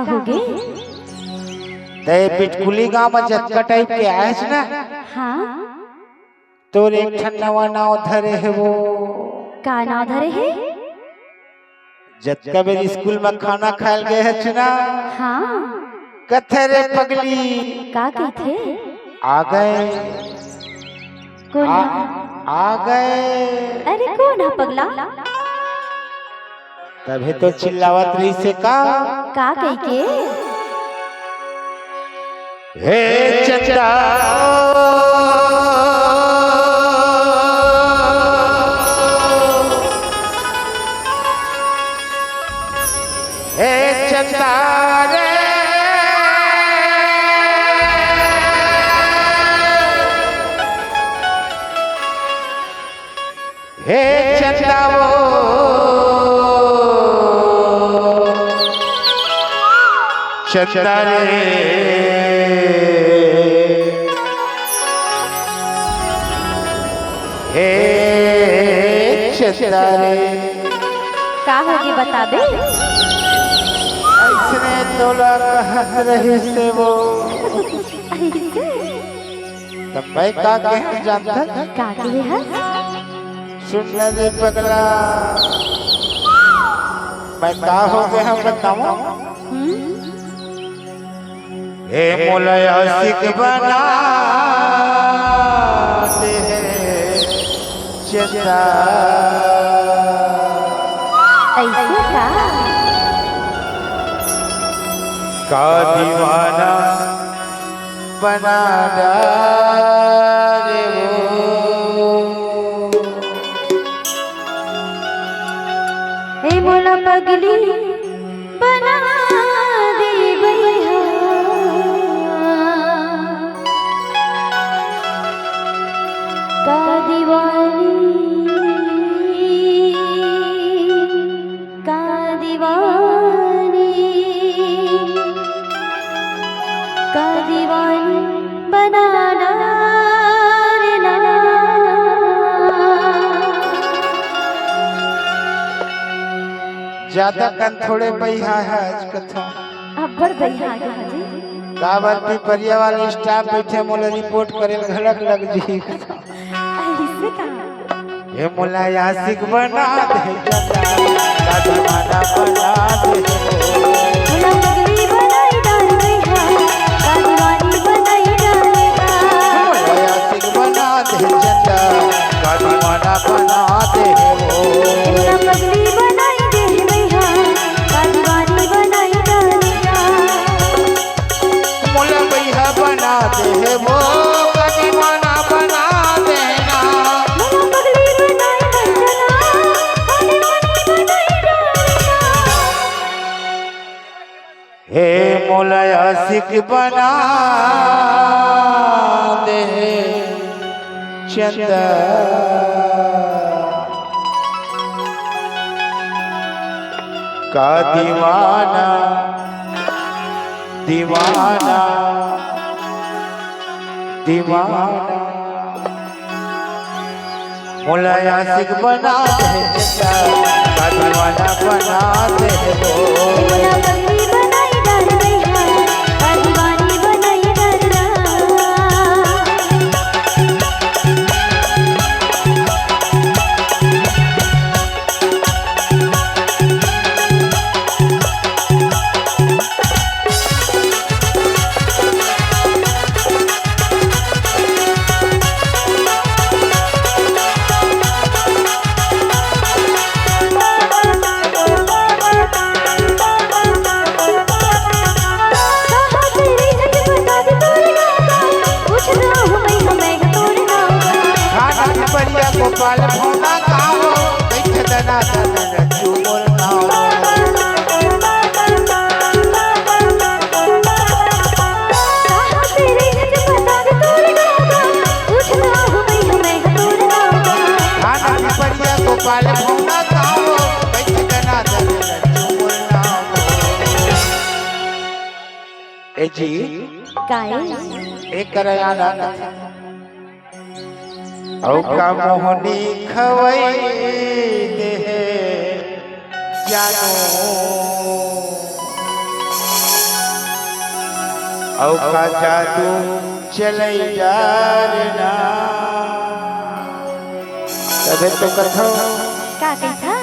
होगे? ते पिटकुली गांव में जतका टाइप के आए छ ना। हाँ। तो एक ठन नवा नाव धरे है वो। का नाव धरे है? जतका बेर स्कूल में खाना खायल गए है छ ना। हाँ। कथे रे पगली। का कहथे? आ गए। कौन? आ गए। अरे कौन है पगला? तभी तो चिल्लावत रही से का कह के? हे चंदा हे चंदा रे हे चंदा वो चंदा रे हे चंदा रे का होगी बता दे? ऐसने तोला कहत रही से वो तब मैं का कह जानता का के है? सुन ले पगला मैं का हो गया हम बताऊं हे मोलया सिक बना दे चंदा ऐसे का दीवाना बना डाले वो हे मोला पगली बना दे भैया का दीवानी का दीवानी का दीवानी बनाना रे ना ज्यादा कन थोड़े पैसा है आज कथा अब्बर भैया आ गया जी काबर पिपरिया वाले स्टाफ बैठे मोला रिपोर्ट करे घड़क लग जी ऐसे का ये मोला यासिक बना दे का दीवाना बना दे मोला पगली बनाई डाल भैया का दीवानी बनाई डालेगा मोला यासिक बना दे चंदा का दीवाना बना दे वो मोला पगली बनाई दे भैया का दीवानी बनाई डालेगा मोला भैया बना दे वो का दीवाना बना देना मोला पगली बनाई डालेगा का दीवानी बनाई डालेगा हे मोला यासिक बना दे चंदा का दीवाना दीवाना दीवाना मोला यासिक बना दे चंदा का दीवाना बना दे वो मोला पगली बनाई डाल भैया का दीवानी बनाई डालेगा गोपाल भोना काओ देख दना दना चुमोर नाओ कहां तेरे जज बता दे तोर गाँव पूछना हो मैं हमें तोर गाँव खाना परिया गोपाल भोना काओ देख दना दना चुमोर नाओ ए जी काए एक करयाना औ का मोहनी खवई दे जानो औ का जादू चले जारना तबे तो कथो का कैसा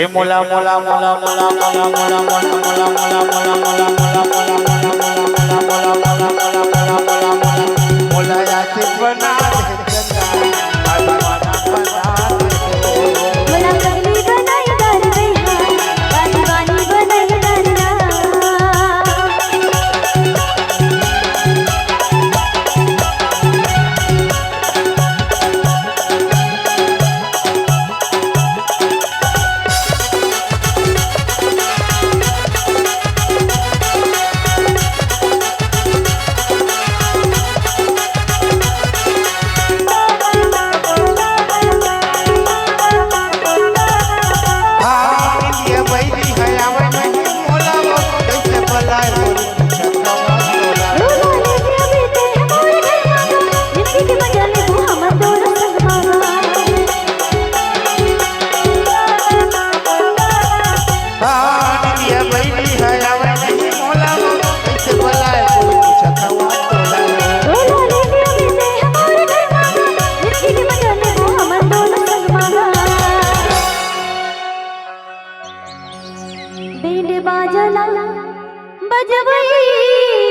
ए मोला मोला मोला मोला मोला मोला मोला मोला मोला मोला मोला मोला मोला आशिक बना दे चंदा दीवाना बना दे मोला पगली बनाई दर बेहा दीवानी बनाई दरना बजवई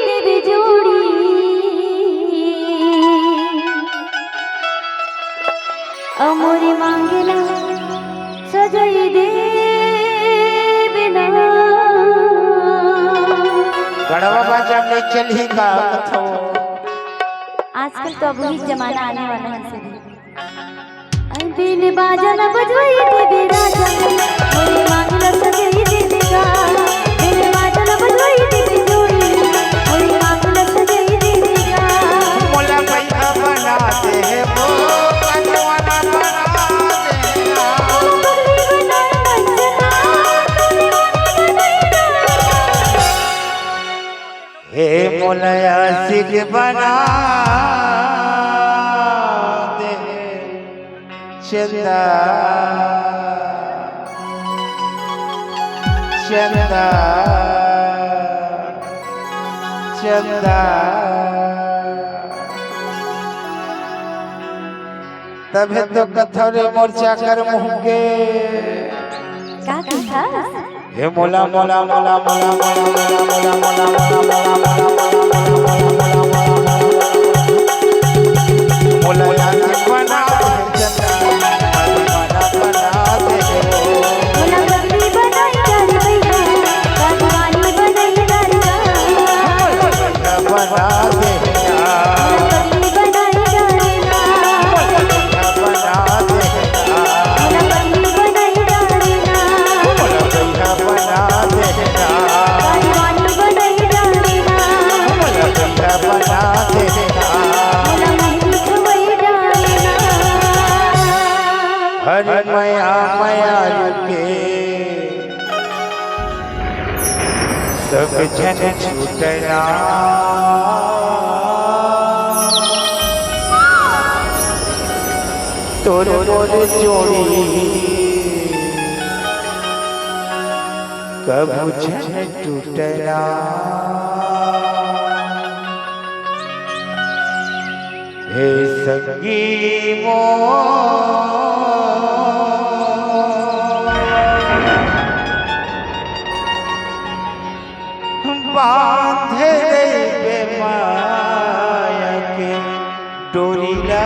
देवी जोड़ी अमोरी मांगला सजई दे बिना गड़वा बाजा में चली का कथो आजकल तो अब वही जमाना आने वाला है सभी बिन बाजा न बजवई देवी राजा मोरी मांगला सजई दे बिना बिन बाजा न बजवई देवी जोड़ी मोरी मांगला सजई दे बिना मोला पैसा बना दे वो कजवाना बना देना पगली बनाई हे मोला आशिक बना दे चंदा चंदा चंदा तबे तो कथौरे मोर्चा कर मुँह के का था हे मोला मोला मोला मोला मोला मोला मोला मोला मोला मोला आशिक बना दे चंदा दीवाना बना दे मोला पगली बनाई दर बेहा दीवानी बनाई दरना बना दे पगली बनाई दरना बना दे मोला पगली बनाई दरना बना दे दीवानी बनाई दरना बना दे मोला मेहंदी खवई दरना हरि मया मया रुके सब जन छूटना तोर मोर जोड़ी कबू जन टूटना हे संगी मो बांधे माया के डोरीला